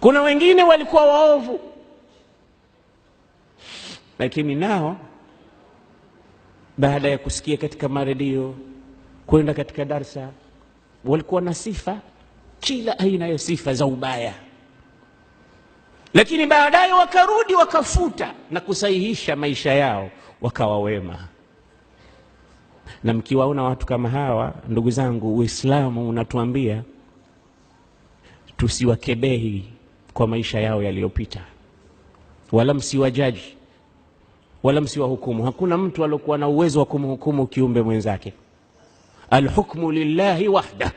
Kuna wengine walikuwa waovu, lakini nao baada ya kusikia katika maredio, kwenda katika darsa, walikuwa na sifa, kila aina ya sifa za ubaya, lakini baadaye wakarudi wakafuta na kusahihisha maisha yao, wakawa wema. Na mkiwaona watu kama hawa, ndugu zangu, Uislamu unatuambia tusiwakebehi kwa maisha yao yaliyopita, wala msiwajaji, wala msiwahukumu. Hakuna mtu aliyokuwa na uwezo wa kumhukumu kiumbe mwenzake. Alhukmu lillahi wahda,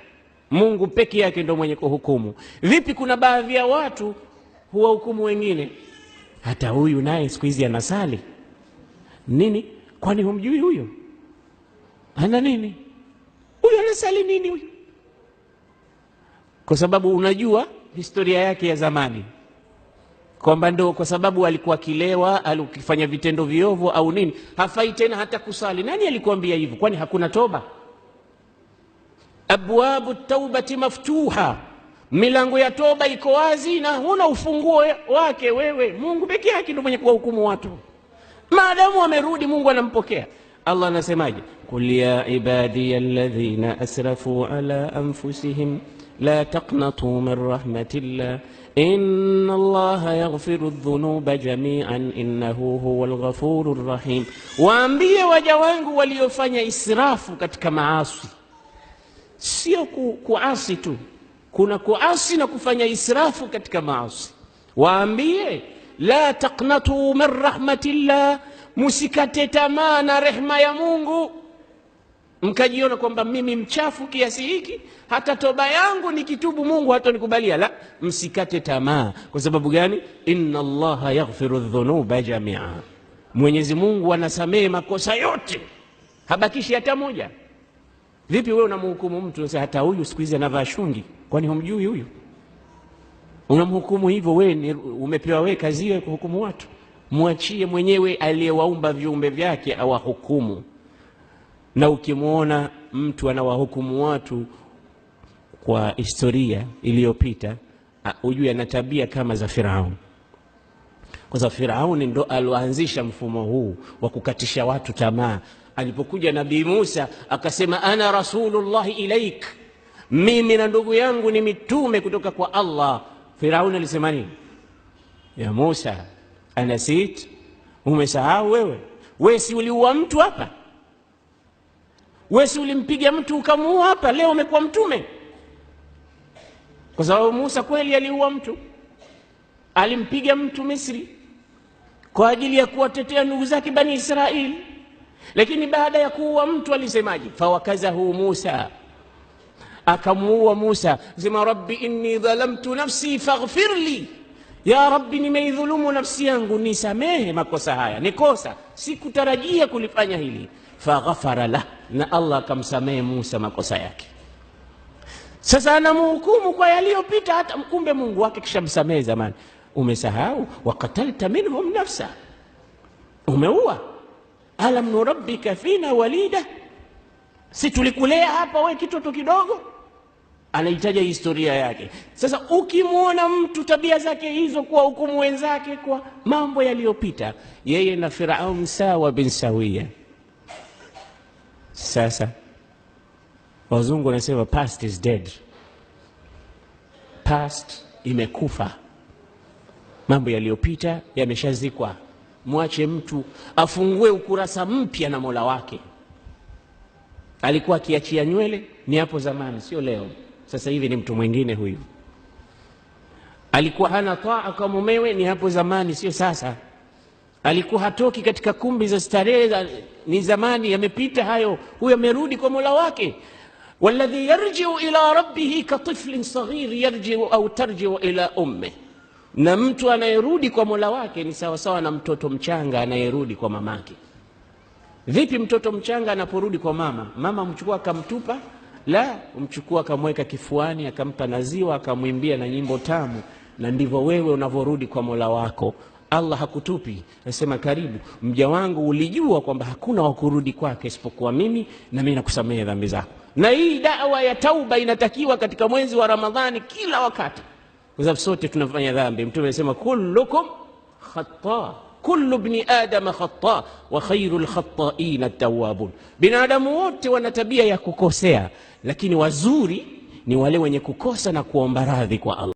Mungu peke yake ndio mwenye kuhukumu. Vipi kuna baadhi ya watu huwahukumu wengine? Hata huyu naye siku hizi anasali nini? Kwani humjui huyo ana nini? Huyu anasali nini huyu? Kwa sababu unajua historia yake ya zamani, kwamba ndio kwa sababu alikuwa akilewa, alikifanya vitendo viovu au nini, hafai tena hata kusali. Nani alikuambia hivyo? Kwani hakuna toba? Abwabu taubati maftuha, milango ya toba iko wazi na huna ufunguo wake wewe. Mungu pekee yake ndio mwenye kuwahukumu watu. Maadamu wamerudi, Mungu anampokea. Allah anasemaje? Qul ya ibadiya alladhina asrafu ala anfusihim la taqnatu min rahmatillah inna Allaha yaghfiru dhunuba jami'an innahu huwal ghafurur rahim. Waambie waja wangu waliofanya israfu katika maasi, sio kuasi tu, kuna kuasi na kufanya israfu katika maasi. Waambie la taqnatu min rahmatillah, musikate tamaa na rehema ya Mungu, mkajiona kwamba mimi mchafu kiasi hiki, hata toba yangu nikitubu Mungu hatanikubalia. La, msikate tamaa. Kwa sababu gani? Inna Allaha yaghfiru dhunuba jami'a, Mwenyezi Mungu anasamehe makosa yote, habakishi hata moja. Vipi wewe unamhukumu mtu unasema hata huyu siku hizi anavaa shungi? Kwani humjui huyu? Unamhukumu hivyo? Wewe umepewa wewe kazi hiyo kuhukumu watu? Muachie mwenyewe aliyewaumba viumbe vyake awahukumu. Na ukimwona mtu anawahukumu watu kwa historia iliyopita, ujue ana tabia kama za Firaun. Kwa sababu Firaun ndo alianzisha mfumo huu wa kukatisha watu tamaa. Alipokuja Nabii Musa akasema ana rasulullahi ilaik, mimi na ndugu yangu ni mitume kutoka kwa Allah. Firaun alisema nini? Ya Musa anasit, umesahau wewe? Wewe si uliua mtu hapa? Wewe si ulimpiga mtu ukamuua hapa? Leo umekuwa mtume? Kwa sababu Musa kweli aliua mtu, alimpiga mtu Misri kwa ajili ya kuwatetea ndugu zake Bani Israeli. Lakini baada ya kuua mtu alisemaje? Fawakazahu Musa, akamuua Musa. Sema rabbi inni dhalamtu nafsi faghfirli, ya rabbi nimeidhulumu nafsi yangu nisamehe makosa haya, ni kosa, sikutarajia kulifanya hili. Faghafara lah, na Allah akamsamehe Musa makosa yake. Sasa anamhukumu kwa yaliyopita, hata mkumbe Mungu wake kishamsamehe zamani. Umesahau? Waqatalta minhum nafsa, umeua. Alam nurabbika fina walida, si tulikulea hapa wewe kitoto kidogo? Anaitaja historia yake. Sasa ukimwona mtu tabia zake hizo, kwa hukumu wenzake kwa mambo yaliyopita, yeye na Firaun sawa bin sawia. Sasa wazungu wanasema past is dead, past imekufa, mambo yaliyopita yameshazikwa. Mwache mtu afungue ukurasa mpya na Mola wake. Alikuwa akiachia nywele ni hapo zamani, sio leo. Sasa hivi ni mtu mwingine huyu. Alikuwa hana taa kwa mumewe, ni hapo zamani, sio sasa. Alikuwa hatoki katika kumbi za starehe, ni zamani, yamepita hayo. Huyo amerudi kwa Mola wake. Walladhi yarji'u ila rabbih ka tiflin saghir yarji'u au tarji'u ila ummi. Na mtu anayerudi kwa Mola wake ni sawa sawa na mtoto mchanga anayerudi kwa mamake. Vipi mtoto mchanga anaporudi kwa mama? Mama mchukua akamtupa? La, umchukua akamweka kifuani, akampa naziwa, akamwimbia na nyimbo tamu. Na ndivyo wewe unavorudi kwa Mola wako. Allah hakutupi, anasema karibu mja wangu, ulijua kwamba hakuna wakurudi kwake isipokuwa mimi, na mimi nakusamehe dhambi zako. Na hii da'wa ya tauba inatakiwa katika mwezi wa Ramadhani kila wakati. kwa sababu sote tunafanya dhambi. Mtume anasema kullukum khata, kullu ibn adam khata wa khairul khata'in at-tawwabun. Binadamu wote wana tabia ya kukosea, lakini wazuri ni wale wenye kukosa na kuomba radhi kwa Allah.